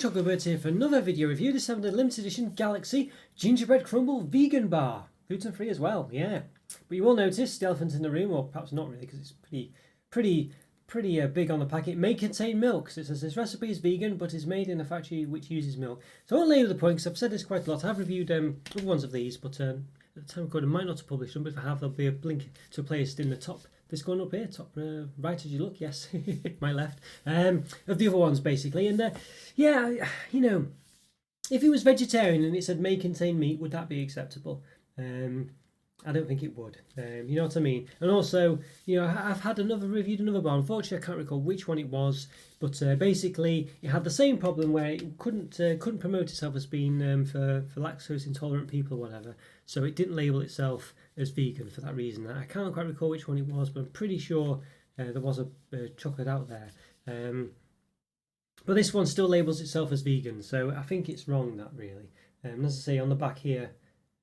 Chocolo here for another video review. This time the limited edition Galaxy Gingerbread Crumble Vegan Bar. Gluten free as well, yeah. But you will notice the elephant in the room, or perhaps not really, because it's pretty big on the packet. May contain milk. So it says this recipe is vegan, but is made in a factory which uses milk. So I won't labour the point, because I've said this quite a lot. I've reviewed other ones of these, but at the time of recording, I might not have published them, but if I have, there'll be a link to a playlist in the top. This one up here, top right as you look, yes, my left, of the other ones basically. And yeah, you know, if it was vegetarian and it said may contain meat, would that be acceptable? I don't think it would. You know what I mean? And also, you know, I've had reviewed another bar. Unfortunately, I can't recall which one it was, but basically, it had the same problem where it couldn't promote itself as being for lactose intolerant people or whatever. So it didn't label itself as vegan for that reason. I can't quite recall which one it was, but I'm pretty sure there was a chocolate out there. But this one still labels itself as vegan, so I think it's wrong, that really. As I say on the back here,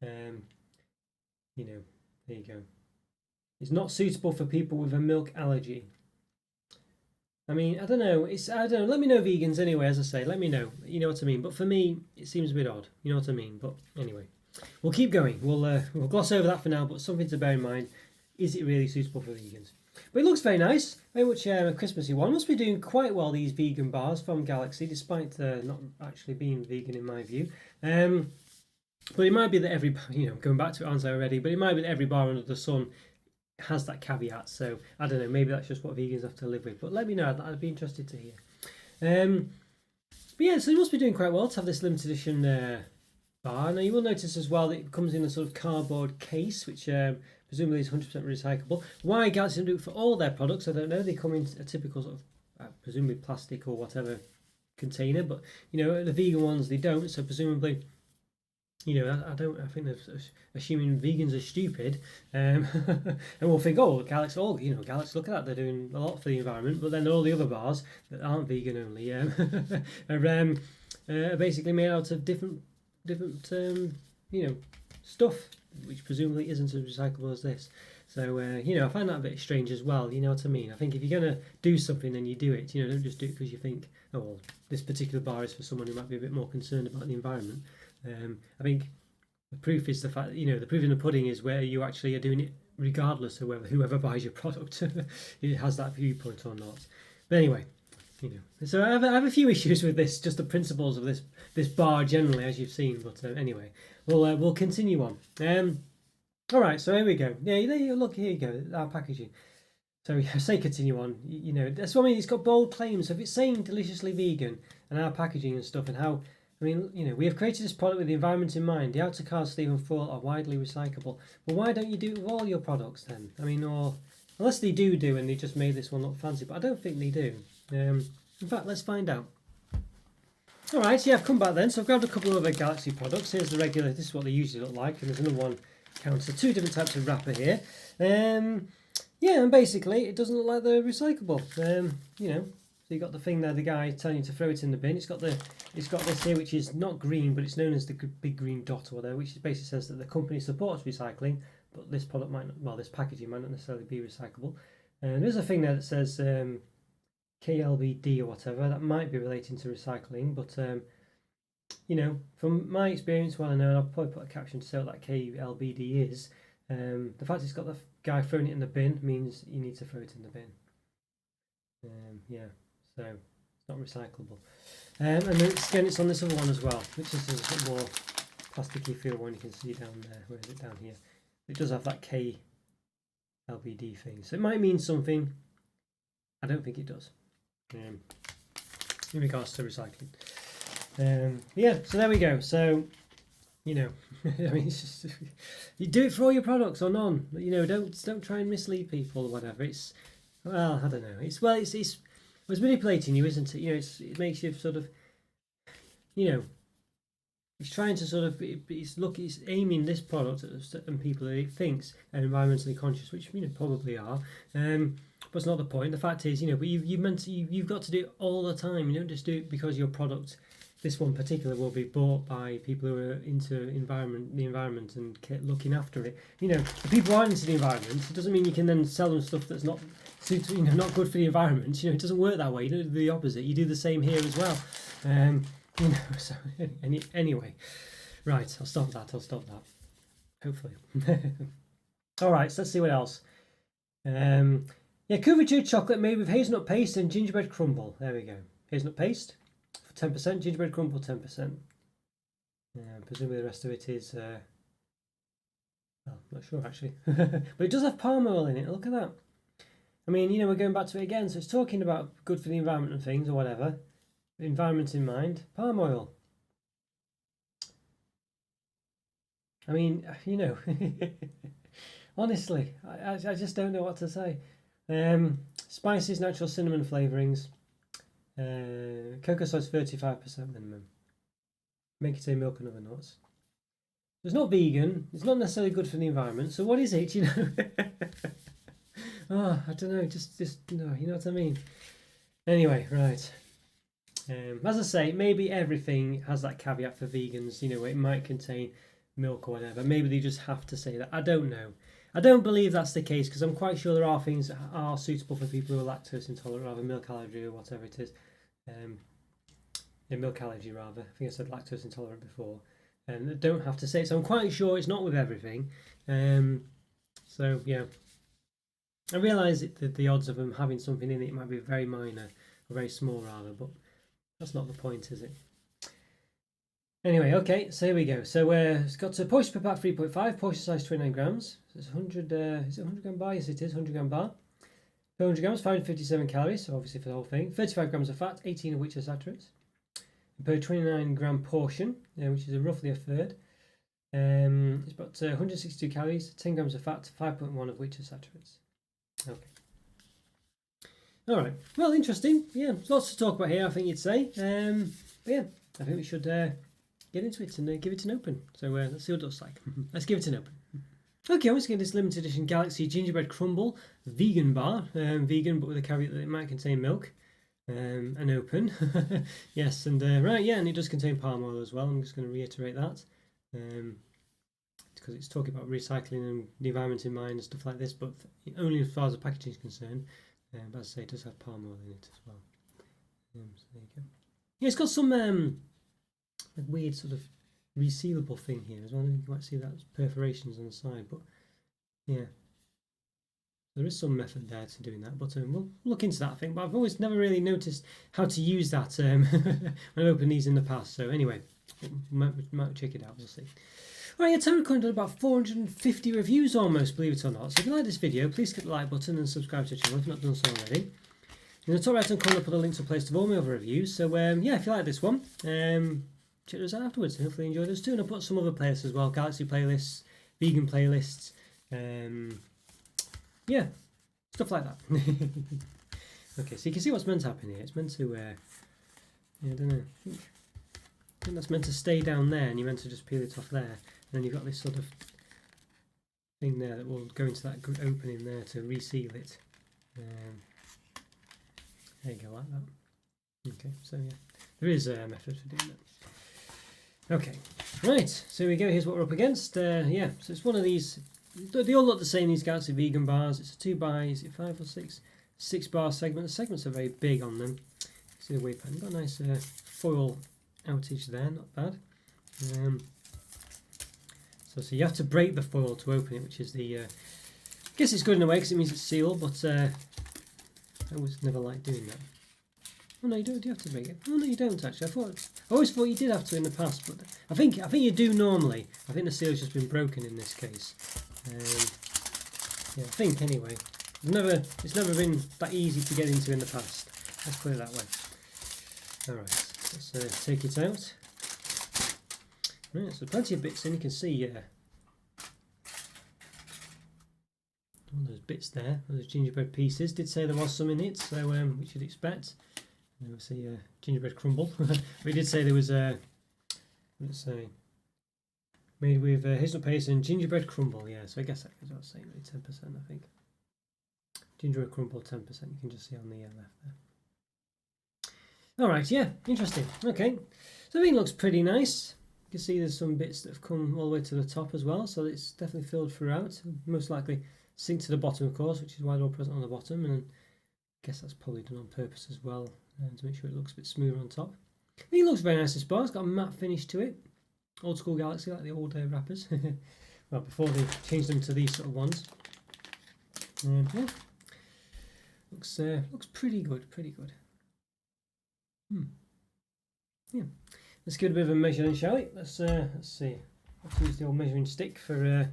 you know, there you go. It's not suitable for people with a milk allergy. I mean, I don't know. I don't know. Let me know, vegans. Anyway, as I say, let me know. You know what I mean. But for me, it seems a bit odd. You know what I mean. But anyway, we'll keep going. We'll gloss over that for now. But something to bear in mind: is it really suitable for vegans? But it looks very nice. Very much a Christmassy one. Must be doing quite well, these vegan bars from Galaxy, despite not actually being vegan in my view. But it might be that every, you know, going back to it, aren't I already? But it might be that every bar under the sun has that caveat. So I don't know. Maybe that's just what vegans have to live with. But let me know. I'd be interested to hear. But yeah, so it must be doing quite well to have this limited edition bar. Now you will notice as well that it comes in a sort of cardboard case, which presumably is 100% recyclable. Why Galaxy don't do it for all their products, I don't know. They come in a typical sort of presumably plastic or whatever container, but you know the vegan ones they don't. So presumably, you know, I think they're assuming vegans are stupid, and we'll think, oh, Galaxy, Galaxy, look at that, they're doing a lot for the environment. But then all the other bars that aren't vegan only are basically made out of different you know, stuff, which presumably isn't as recyclable as this. So you know, I find that a bit strange as well. You know what I mean? I think if you're gonna do something, then you do it. You know, don't just do it because you think, oh well, this particular bar is for someone who might be a bit more concerned about the environment. I think the proof is the fact, you know, the proof in the pudding is where you actually are doing it regardless of whoever buys your product it has that viewpoint or not. But anyway, you know, so I have a few issues with this, just the principles of this bar generally, as you've seen. But anyway, we'll continue on. All right, so here we go. Yeah, there you look. Here you go. Our packaging. So I say continue on. You know, that's what I mean. It's got bold claims. So if it's saying deliciously vegan and our packaging and stuff and how. I mean, you know, we have created this product with the environment in mind. The outer cards, sleeve and foil are widely recyclable. But why don't you do it with all your products then? I mean, or unless they do and they just made this one look fancy, but I don't think they do. In fact, let's find out. All right, so yeah, I've come back then. So I've grabbed a couple of other Galaxy products. Here's the regular. This is what they usually look like, and there's another one counter. Two different types of wrapper here. Yeah, and basically it doesn't look like they're recyclable. You know. So you got the thing there, the guy telling you to throw it in the bin. It's got this here, which is not green, but it's known as the big green dot or whatever, which basically says that the company supports recycling, but this product might not, well, this packaging might not necessarily be recyclable. And there's a thing there that says KLBD or whatever. That might be relating to recycling, but you know, from my experience, well, I know, and I'll probably put a caption to say what that KLBD is. The fact it's got the guy throwing it in the bin means you need to throw it in the bin. Yeah. So it's not recyclable. And then again, it's on this other one as well, which is a bit more plasticky feel one. You can see down there. Where is it? Down here. It does have that KLBD thing. So it might mean something. I don't think it does. In regards to recycling. Yeah, so there we go. So, you know, I mean, it's just, you do it for all your products or none. You know, don't try and mislead people or whatever. It's, well, I don't know. It's manipulating you, isn't it? You know, it makes you sort of, you know, it's trying to sort of, it's aiming this product at certain people that it thinks are environmentally conscious, which, you know, probably are. But it's not the point. The fact is, you know, but you've got to do it all the time. You don't just do it because your product, this one particular, will be bought by people who are into the environment and looking after it. You know, if people aren't into the environment, it doesn't mean you can then sell them stuff that's not, you know, not good for the environment. You know, it doesn't work that way. You don't do the opposite. You do the same here as well. You know, so anyway, right, I'll stop that. Hopefully. All right, so let's see what else. Yeah, couverture chocolate made with hazelnut paste and gingerbread crumble. There we go. Hazelnut paste for 10%, gingerbread crumble 10%. Presumably the rest of it is, well, not sure actually. But it does have palm oil in it, look at that. I mean, you know, we're going back to it again, so it's talking about good for the environment and things or whatever. The environment in mind. Palm oil. I mean, you know, honestly, I just don't know what to say. Spices, natural cinnamon flavourings. Cocoa sauce 35% minimum. Make it say milk and other nuts. It's not vegan. It's not necessarily good for the environment. So what is it? You know. Oh, I don't know. Just no. You know what I mean. Anyway, right. As I say, maybe everything has that caveat for vegans. You know, it might contain milk or whatever. Maybe they just have to say that. I don't know. I don't believe that's the case because I'm quite sure there are things that are suitable for people who are lactose intolerant or have a milk allergy or whatever it is. Milk allergy rather. I think I said lactose intolerant before. And they don't have to say it. So I'm quite sure it's not with everything. So yeah. I realise that the odds of them having something in it might be very minor, or very small rather, but that's not the point, is it? Anyway, okay, so here we go. So it's got a portion per pack 3.5, portion size 29 grams. So it's 100, is it 100 gram bar? Yes, it is, 100 gram bar. 400 grams, 557 calories, so obviously for the whole thing. 35 grams of fat, 18 of which are saturates. Per 29 gram portion, which is roughly a third. It's got 162 calories, 10 grams of fat, 5.1 of which are saturates. Okay. All right. Well, interesting. Yeah, lots to talk about here, I think you'd say. But yeah, I think we should get into it and give it an open. So let's see what it looks like. Let's give it an open. Okay, I'm just getting this limited edition Galaxy Gingerbread Crumble vegan bar. Vegan, but with a caveat that it might contain milk. And open. Yes, and right, yeah, and it does contain palm oil as well. I'm just going to reiterate that. Because it's talking about recycling and the environment in mind and stuff like this, but only as far as the packaging is concerned. But as I say, it does have palm oil in it as well. So there you go. Yeah, it's got some like weird sort of resealable thing here as well. You might see that perforations on the side, but yeah, there is some method there to doing that. But we'll look into that, I think. But I've always never really noticed how to use that when I opened these in the past. So anyway, might check it out. We'll see. Right, yeah, Total Coin done about 450 reviews almost, believe it or not. So if you like this video, please click the like button and subscribe to the channel if you've not done so already. In the top right hand corner, I'll put a link to a place to all my other reviews. So yeah, if you like this one, check those out afterwards. Hopefully you enjoy those too. And I'll put some other playlists as well, Galaxy playlists, vegan playlists, yeah, stuff like that. Okay, so you can see what's meant to happen here. It's meant to, yeah, I don't know. I think that's meant to stay down there, and you're meant to just peel it off there. And then you've got this sort of thing there that will go into that opening there to reseal it. There you go, like that. Okay, so yeah, there is a method for doing that. Okay, right, so here we go. Here's what we're up against. Yeah, so it's one of these. They all look the same. These Galaxy vegan bars. It's a 2x. Is it 5 or 6? 6-bar segment. The segments are very big on them. See the weight pattern. Got a nice foil outage there. Not bad. So you have to break the foil to open it, which is the. I guess it's good in a way because it means it's sealed, but I always never like doing that. Oh no, you don't. Do you have to break it? Oh no, you don't actually. I always thought you did have to in the past, but I think you do normally. I think the seal's just been broken in this case. Yeah, I think anyway. It's never been that easy to get into in the past. Let's put it that way. All right, let's take it out. Right, so plenty of bits in. You can see all those bits there, those gingerbread pieces. Did say there was some in it, so we should expect. And we see gingerbread crumble. We did say there was let's say made with hazelnut paste and gingerbread crumble. Yeah, so I guess that goes without saying, really 10%, I think. Gingerbread crumble 10%. You can just see on the left there. All right, yeah, interesting. Okay, so the thing looks pretty nice. You can see there's some bits that have come all the way to the top as well, so it's definitely filled throughout. Most likely sink to the bottom, of course, which is why they're all present on the bottom, and I guess that's probably done on purpose as well, to make sure it looks a bit smoother on top. It looks very nice, this bar. It's got a matte finish to it. Old school Galaxy, like the old wrappers. Well, before they changed them to these sort of ones. Yeah. Looks pretty good, pretty good. Yeah. Let's give it a bit of a measure then, shall we? Let's see. Let's use the old measuring stick for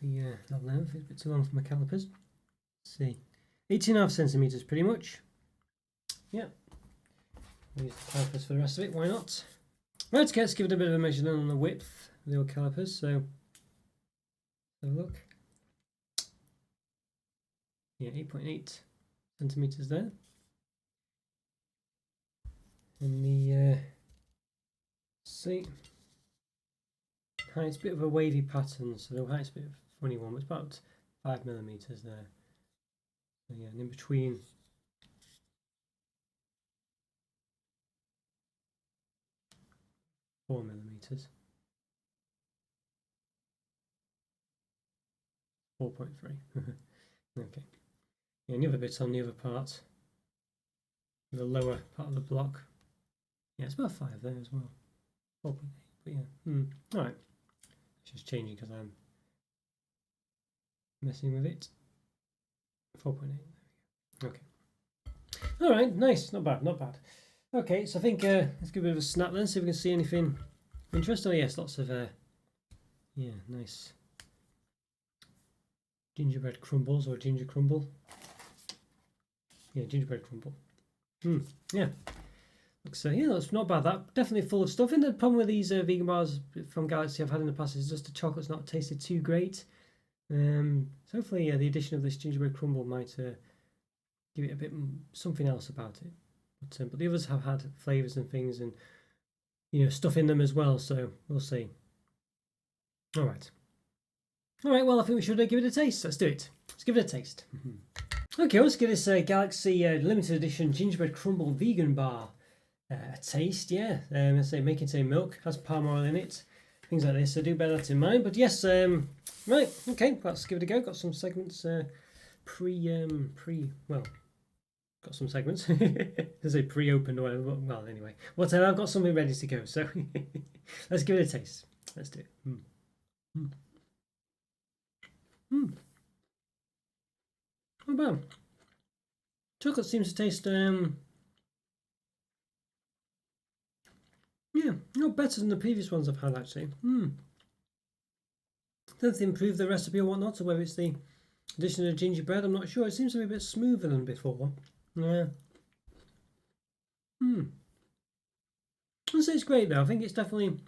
the length. It's a bit too long for my calipers. Let's see. 18.5 centimeters, pretty much. Yeah. I'll use the calipers for the rest of it. Why not? Right, okay, let's give it a bit of a measure then on the width of the old calipers. So, have a look. Yeah, 8.8 centimeters there. And the see, height's a bit of a wavy pattern, so the height's a bit of a funny one, but it's about 5 millimeters there. So yeah, and in between. Four millimeters. 4.3. Okay. Yeah, and the other bit on the other part, the lower part of the block. Yeah, it's about 5 there as well. 4.8, but yeah. Alright. It's just changing because I'm messing with it. 4.8. There we go. Okay. Alright, nice. Not bad, not bad. Okay, so I think let's give it a bit of a snap then, see if we can see anything interesting. Oh yes, lots of yeah, nice gingerbread crumbles or ginger crumble. Yeah, gingerbread crumble. Yeah. Looks yeah, that's not bad. That definitely full of stuff. And the problem with these vegan bars from Galaxy I've had in the past is just the chocolate's not tasted too great. So hopefully the addition of this gingerbread crumble might give it a bit something else about it. But the others have had flavours and things and stuff in them as well. So we'll see. All right. Well, I think we should give it a taste. Let's do it. Let's give it a taste. Okay, let's give this Galaxy limited edition gingerbread crumble vegan bar a taste. Yeah, let's say make it a milk, has palm oil in it, things like this. So do bear that in mind. But yes, right. Okay, let's give it a go. Got some segments well, got some segments. There's a pre-opened or whatever. Well, anyway, whatever. I've got something ready to go. So let's give it a taste. Let's do it. Not bad. Chocolate seems to taste yeah, not better than the previous ones I've had actually. Don't know if they improved the recipe or whatnot, or whether it's the addition of gingerbread. I'm not sure. It seems to be a bit smoother than before. Yeah. I'd say it's great though. I think it's definitely,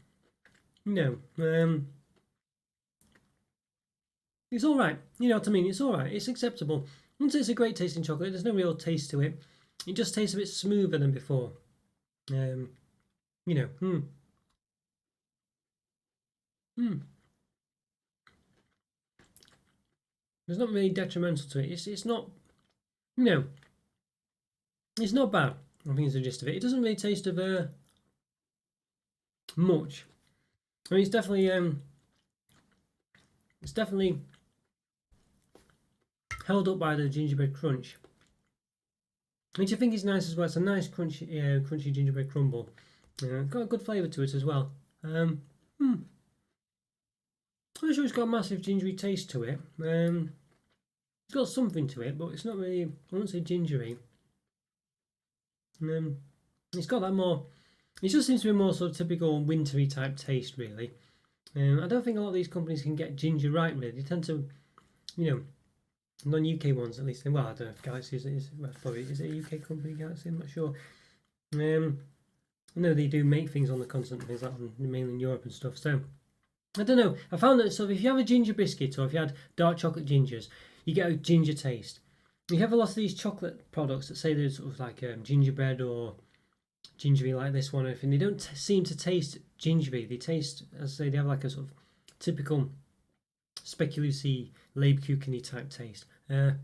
it's all right. You know what I mean? It's all right. It's acceptable. I wouldn't say it's a great tasting chocolate. There's no real taste to it. It just tastes a bit smoother than before. There's not really detrimental to it. It's not, it's not bad. I think it's the gist of it. It doesn't really taste of much. I mean, it's definitely held up by the gingerbread crunch, which I think is nice as well. It's a nice crunchy gingerbread crumble. Got a good flavour to it as well. I'm not sure it's got a massive gingery taste to it. It's got something to it, but it's not really, I wouldn't say gingery. It's got that more, it just seems to be more sort of typical wintry type taste, really. I don't think a lot of these companies can get ginger right, really. They tend to, non-UK ones at least. Well, I don't know if Galaxy is it a UK company, Galaxy? I'm not sure. I know they do make things on the continent, things like on mainland Europe and stuff. So I don't know. I found that if you have a ginger biscuit or if you had dark chocolate gingers, you get a ginger taste. You have a lot of these chocolate products that say they're sort of like gingerbread or gingery like this one, and they don't seem to taste gingery. They taste, as I say, they have like a sort of typical speculoosy, Lebkuchen-y type taste. This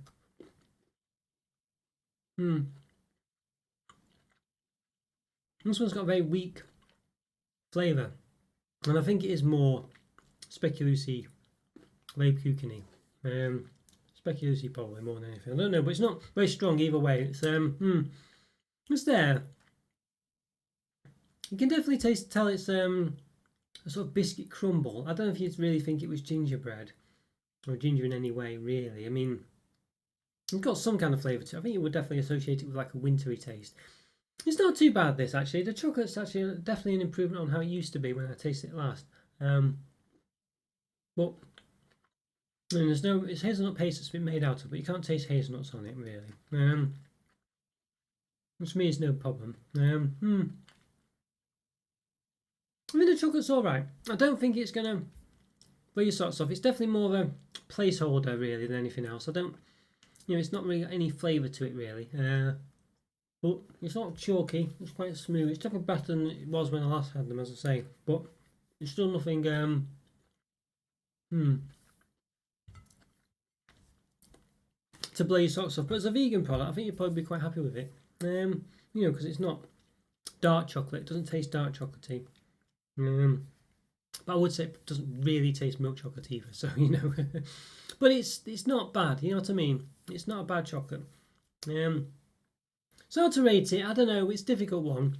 one's got a very weak flavour, and I think it is more speculoosy, Lebkuchen-y. Speculoosy probably more than anything. I don't know, but it's not very strong either way. It's there. You can definitely tell it's a sort of biscuit crumble. I don't know if you'd really think it was gingerbread or ginger in any way, really. I mean, it's got some kind of flavour to it. I think you would definitely associate it with like a wintry taste. It's not too bad, this, actually. The chocolate's actually definitely an improvement on how it used to be when I tasted it last. But and it's hazelnut paste that's been made out of, but you can't taste hazelnuts on it, really. Which to me is no problem. I mean, the chocolate's alright. I don't think it's going to blow your socks off. It's definitely more of a placeholder, really, than anything else. I don't, it's not really got any flavour to it, really. But it's not chalky. It's quite smooth. It's definitely better than it was when I last had them, as I say. But it's still nothing, to blow your socks off. But as a vegan product, I think you'd probably be quite happy with it. Because it's not dark chocolate. It doesn't taste dark chocolatey. But I would say it doesn't really taste milk chocolate either. So but it's not bad. You know what I mean? It's not a bad chocolate. So how to rate it? I don't know. It's a difficult one.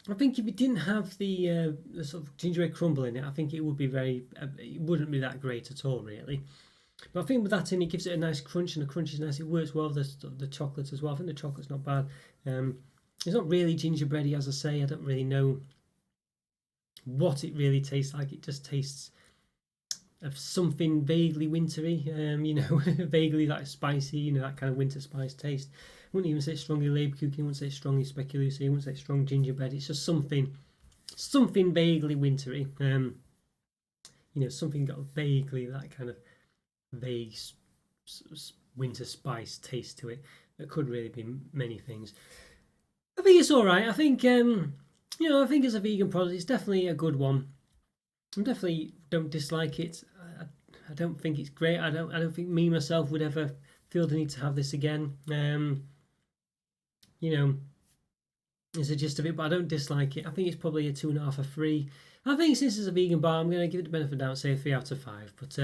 I think if it didn't have the sort of gingerbread crumble in it, I think it would be it wouldn't be that great at all, really. But I think with that in, it gives it a nice crunch, and the crunch is nice. It works well with the chocolate as well. I think the chocolate's not bad. It's not really gingerbready, as I say. I don't really know what it really tastes like. It just tastes of something vaguely wintry, vaguely like spicy, that kind of winter spice taste. I wouldn't even say strongly Leibkuchen, I wouldn't say strongly speculoos, I wouldn't say strong gingerbread. It's just something vaguely wintry. Something got vaguely that kind of vague winter spice taste to it. That could really be many things. I think it's all right. I think I think as a vegan product, it's definitely a good one. I definitely don't dislike it. I don't think it's great. I don't think me myself would ever feel the need to have this again. Is the gist of it, but I don't dislike it. I think it's probably a 2.5 or 3. I think since it's a vegan bar, I'm going to give it the benefit of the doubt, say a 3 out of 5. But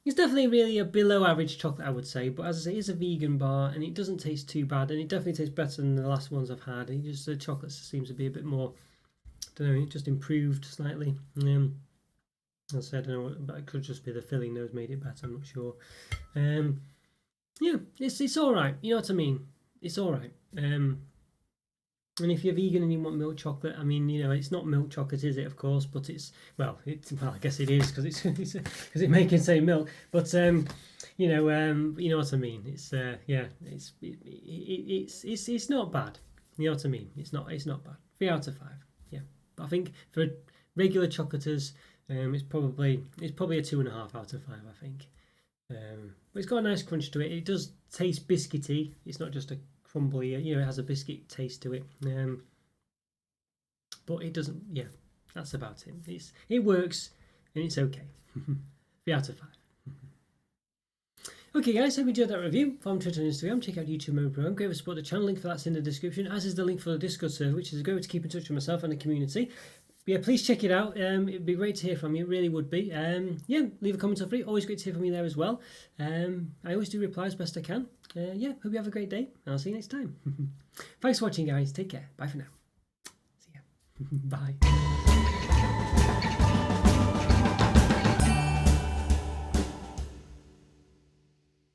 it's definitely really a below average chocolate, I would say. But as I say, it's a vegan bar, and it doesn't taste too bad, and it definitely tastes better than the last ones I've had. The chocolate seems to be a bit more, I don't know, it just improved slightly. As I said, I don't know, but it could just be the filling that's made it better. I'm not sure. It's all right. You know what I mean? It's all right. And if you're vegan and you want milk chocolate, I mean, it's not milk chocolate, is it? Of course, but well, I guess it is because because it may contain milk. But you know what I mean. It's not bad. You know what I mean. It's not bad. 3 out of 5. Yeah, but I think for regular chocolaters, it's probably a 2.5 out of 5. I think. But it's got a nice crunch to it. It does taste biscuity. It's not just a crumbly, it has a biscuit taste to it. But it doesn't. Yeah, that's about it. It works and it's okay. 3 out of 5. Okay, guys, hope you enjoyed that review. Follow me on Twitter and Instagram. Check out YouTube Mode Program. Go over support the channel. Link for that's in the description, as is the link for the Discord server, which is a great way to keep in touch with myself and the community. But yeah, please check it out. It'd be great to hear from you. It really would be. Leave a comment or free. Always great to hear from you there as well. I always do reply as best I can. Hope you have a great day, and I'll see you next time. Thanks for watching, guys. Take care. Bye for now. See ya. Bye.